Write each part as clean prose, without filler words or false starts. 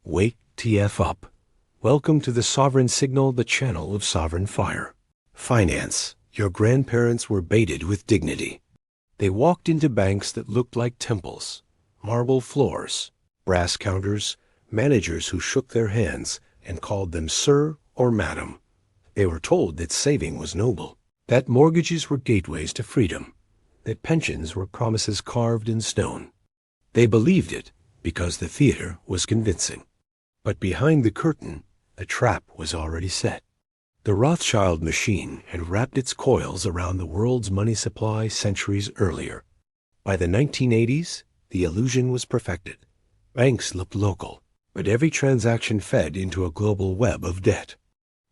Wake TF up. Welcome to the Sovereign Signal, the channel of sovereign fire. Finance. Your grandparents were baited with dignity. They walked into banks that looked like temples, marble floors, brass counters, managers who shook their hands and called them sir or madam. They were told that saving was noble, that mortgages were gateways to freedom, that pensions were promises carved in stone. They believed it because the theater was convincing. But behind the curtain, a trap was already set. The Rothschild machine had wrapped its coils around the world's money supply centuries earlier. By the 1980s, the illusion was perfected. Banks looked local, but every transaction fed into a global web of debt.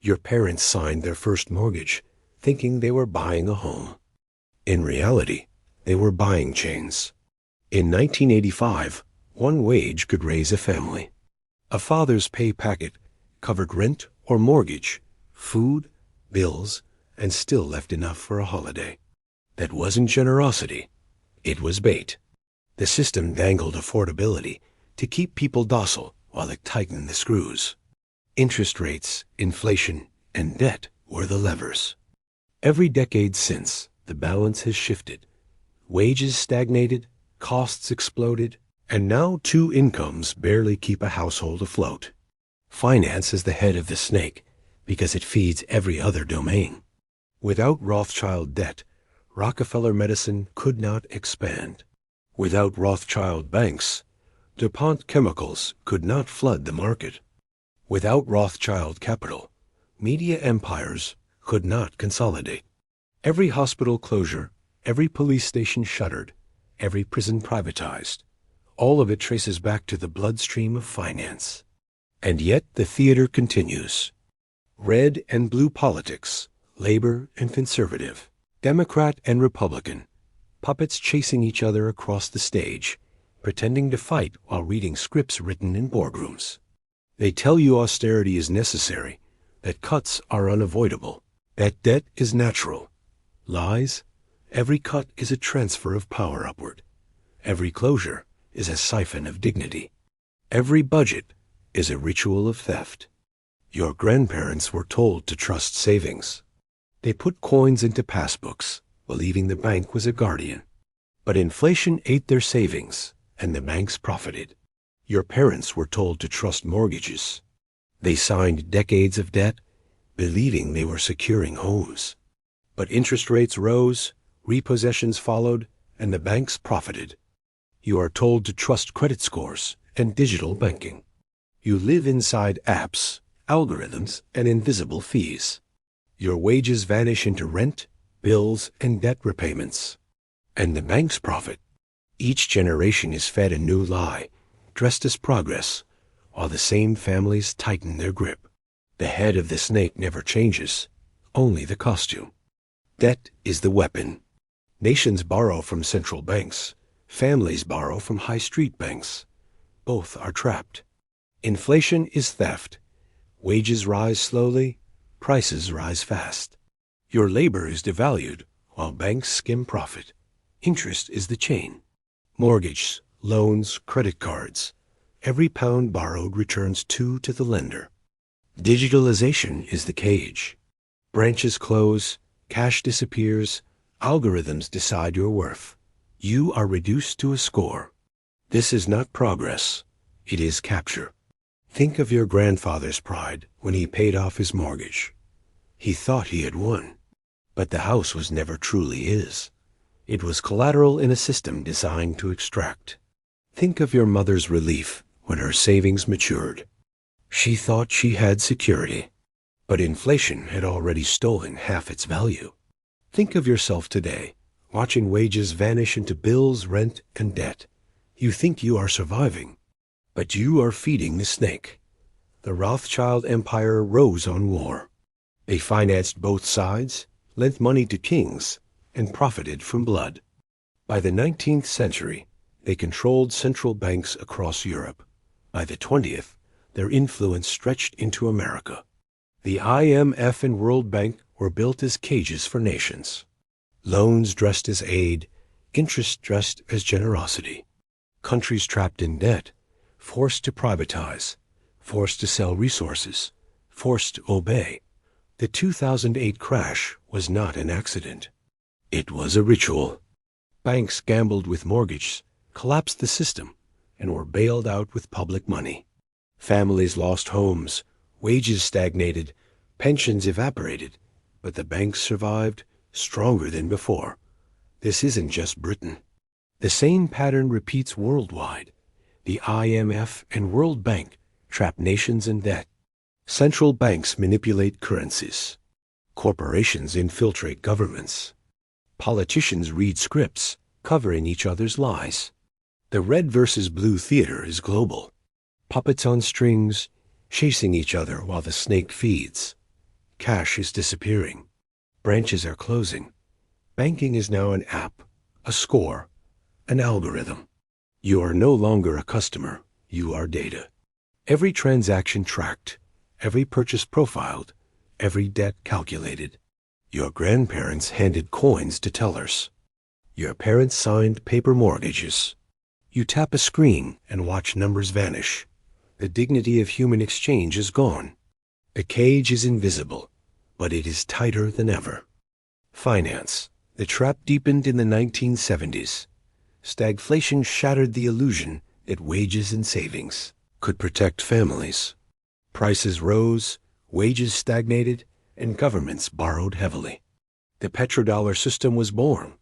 Your parents signed their first mortgage, thinking they were buying a home. In reality, they were buying chains. In 1985, one wage could raise a family. A father's pay packet covered rent or mortgage, food, bills, and still left enough for a holiday. That wasn't generosity. It was bait. The system dangled affordability to keep people docile while it tightened the screws. Interest rates, inflation, and debt were the levers. Every decade since, the balance has shifted. Wages stagnated, costs exploded, and now two incomes barely keep a household afloat. Finance is the head of the snake because it feeds every other domain. Without Rothschild debt, Rockefeller medicine could not expand. Without Rothschild banks, DuPont chemicals could not flood the market. Without Rothschild capital, media empires could not consolidate. Every hospital closure, every police station shuttered, every prison privatized. All of it traces back to the bloodstream of finance. And yet the theater continues. Red and blue politics, labor and conservative, Democrat and Republican, puppets chasing each other across the stage, pretending to fight while reading scripts written in boardrooms. They tell you austerity is necessary, that cuts are unavoidable, that debt is natural. Lies. Every cut is a transfer of power upward. Every closure is a siphon of dignity. Every budget is a ritual of theft. Your grandparents were told to trust savings. They put coins into passbooks, believing the bank was a guardian. But inflation ate their savings, and the banks profited. Your parents were told to trust mortgages. They signed decades of debt, believing they were securing homes. But interest rates rose, repossessions followed, and the banks profited. You are told to trust credit scores and digital banking. You live inside apps, algorithms, and invisible fees. Your wages vanish into rent, bills, and debt repayments. And the banks profit. Each generation is fed a new lie, dressed as progress, while the same families tighten their grip. The head of the snake never changes, only the costume. Debt is the weapon. Nations borrow from central banks. Families borrow from high street banks. Both are trapped. Inflation is theft. Wages rise slowly, prices rise fast. Your labor is devalued while banks skim profit. Interest is the chain. Mortgage, loans, credit cards. Every pound borrowed returns 2 to the lender. Digitalization is the cage. Branches close, cash disappears, algorithms decide your worth. You are reduced to a score. This is not progress. It is capture. Think of your grandfather's pride when he paid off his mortgage. He thought he had won, but the house was never truly his. It was collateral in a system designed to extract. Think of your mother's relief when her savings matured. She thought she had security, but inflation had already stolen half its value. Think of yourself today, watching wages vanish into bills, rent, and debt. You think you are surviving, but you are feeding the snake. The Rothschild empire rose on war. They financed both sides, lent money to kings, and profited from blood. By the 19th century, they controlled central banks across Europe. By the 20th, their influence stretched into America. The IMF and World Bank were built as cages for nations. Loans dressed as aid, interest dressed as generosity. Countries trapped in debt, forced to privatize, forced to sell resources, forced to obey. The 2008 crash was not an accident. It was a ritual. Banks gambled with mortgages, collapsed the system, and were bailed out with public money. Families lost homes, wages stagnated, pensions evaporated, but the banks survived stronger than before. This isn't just Britain. The same pattern repeats worldwide. The IMF and World Bank trap nations in debt. Central banks manipulate currencies. Corporations infiltrate governments. Politicians read scripts, covering each other's lies. The red versus blue theater is global. Puppets on strings, chasing each other while the snake feeds. Cash is disappearing. Branches are closing. Banking is now an app, a score, an algorithm. You are no longer a customer, you are data. Every transaction tracked, every purchase profiled, every debt calculated. Your grandparents handed coins to tellers. Your parents signed paper mortgages. You tap a screen and watch numbers vanish. The dignity of human exchange is gone. The cage is invisible, but it is tighter than ever. Finance. The trap deepened in the 1970s. Stagflation shattered the illusion that wages and savings could protect families. Prices rose, wages stagnated, and governments borrowed heavily. The petrodollar system was born,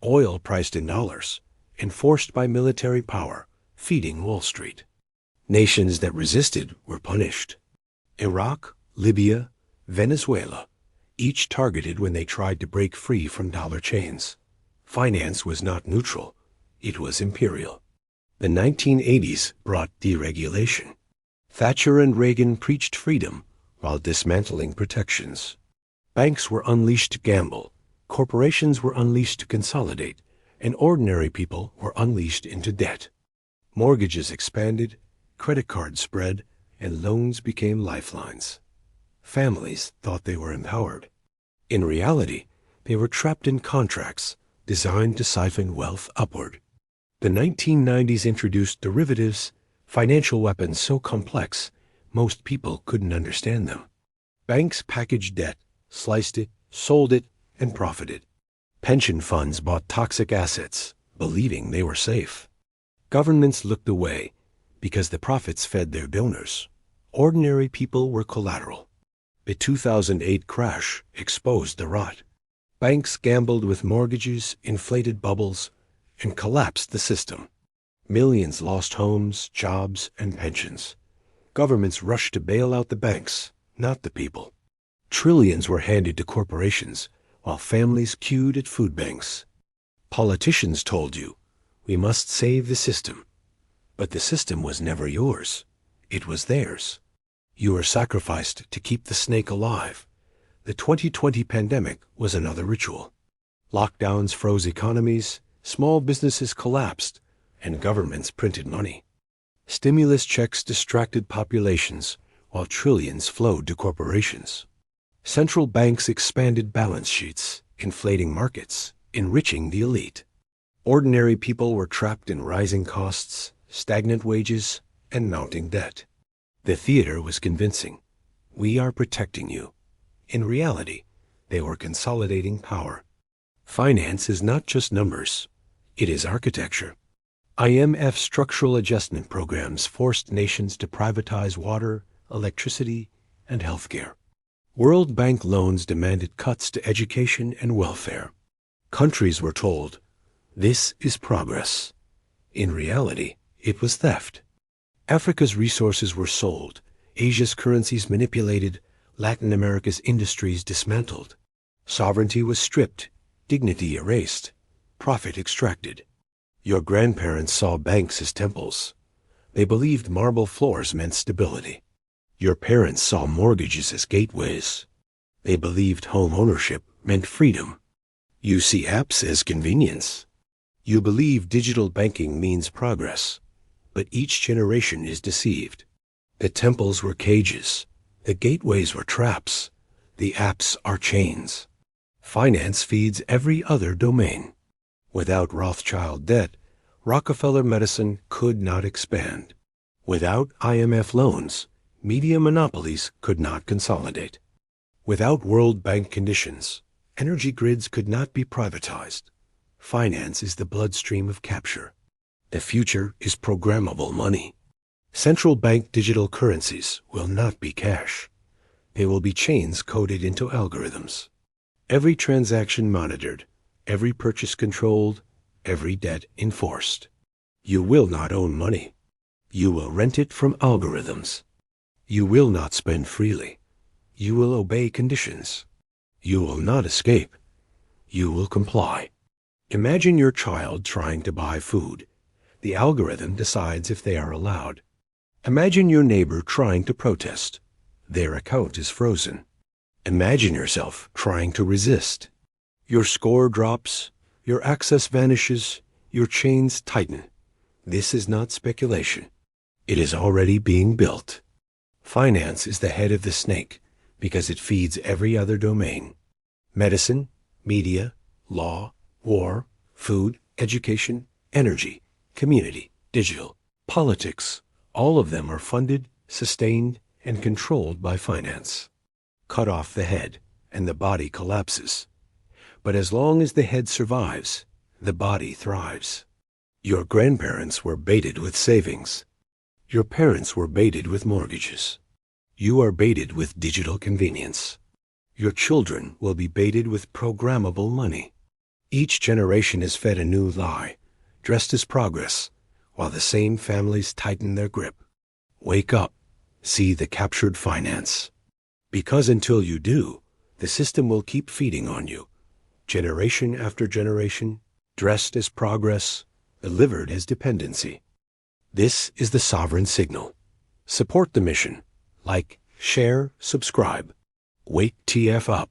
oil priced in dollars, enforced by military power, feeding Wall Street. Nations that resisted were punished. Iraq, Libya, Venezuela, each targeted when they tried to break free from dollar chains. Finance was not neutral, it was imperial. The 1980s brought deregulation. Thatcher and Reagan preached freedom while dismantling protections. Banks were unleashed to gamble, corporations were unleashed to consolidate, and ordinary people were unleashed into debt. Mortgages expanded, credit cards spread, and loans became lifelines. Families thought they were empowered. In reality, they were trapped in contracts designed to siphon wealth upward. The 1990s introduced derivatives, financial weapons so complex most people couldn't understand them. Banks packaged debt, sliced it, sold it, and profited. Pension funds bought toxic assets, believing they were safe. Governments looked away because the profits fed their donors. Ordinary people were collateral. The 2008 crash exposed the rot. Banks gambled with mortgages, inflated bubbles, and collapsed the system. Millions lost homes, jobs, and pensions. Governments rushed to bail out the banks, not the people. Trillions were handed to corporations, while families queued at food banks. Politicians told you, we must save the system. But the system was never yours. It was theirs. You were sacrificed to keep the snake alive. The 2020 pandemic was another ritual. Lockdowns froze economies, small businesses collapsed, and governments printed money. Stimulus checks distracted populations, while trillions flowed to corporations. Central banks expanded balance sheets, inflating markets, enriching the elite. Ordinary people were trapped in rising costs, stagnant wages, and mounting debt. The theater was convincing. We are protecting you. In reality, they were consolidating power. Finance is not just numbers. It is architecture. IMF structural adjustment programs forced nations to privatize water, electricity, and healthcare. World Bank loans demanded cuts to education and welfare. Countries were told, this is progress. In reality, it was theft. Africa's resources were sold, Asia's currencies manipulated, Latin America's industries dismantled. Sovereignty was stripped, dignity erased, profit extracted. Your grandparents saw banks as temples. They believed marble floors meant stability. Your parents saw mortgages as gateways. They believed home ownership meant freedom. You see apps as convenience. You believe digital banking means progress. But each generation is deceived. The temples were cages. The gateways were traps. The apps are chains. Finance feeds every other domain. Without Rothschild debt, Rockefeller medicine could not expand. Without IMF loans, Media monopolies could not consolidate. Without World Bank conditions, energy grids could not be privatized. Finance is the bloodstream of capture. The future is programmable money. Central bank digital currencies will not be cash. They will be chains coded into algorithms. Every transaction monitored, every purchase controlled, every debt enforced. You will not own money. You will rent it from algorithms. You will not spend freely. You will obey conditions. You will not escape. You will comply. Imagine your child trying to buy food. The algorithm decides if they are allowed. Imagine your neighbor trying to protest. Their account is frozen. Imagine yourself trying to resist. Your score drops, your access vanishes, your chains tighten. This is not speculation. It is already being built. Finance is the head of the snake because it feeds every other domain. Medicine, media, law, war, food, education, energy, community, digital, politics, all of them are funded, sustained, and controlled by finance. Cut off the head, and the body collapses. But as long as the head survives, the body thrives. Your grandparents were baited with savings. Your parents were baited with mortgages. You are baited with digital convenience. Your children will be baited with programmable money. Each generation is fed a new lie, dressed as progress, while the same families tighten their grip. Wake up. See the captured finance. Because until you do, the system will keep feeding on you. Generation after generation, dressed as progress, delivered as dependency. This is the Sovereign Signal. Support the mission. Like, share, subscribe. Wake TF up.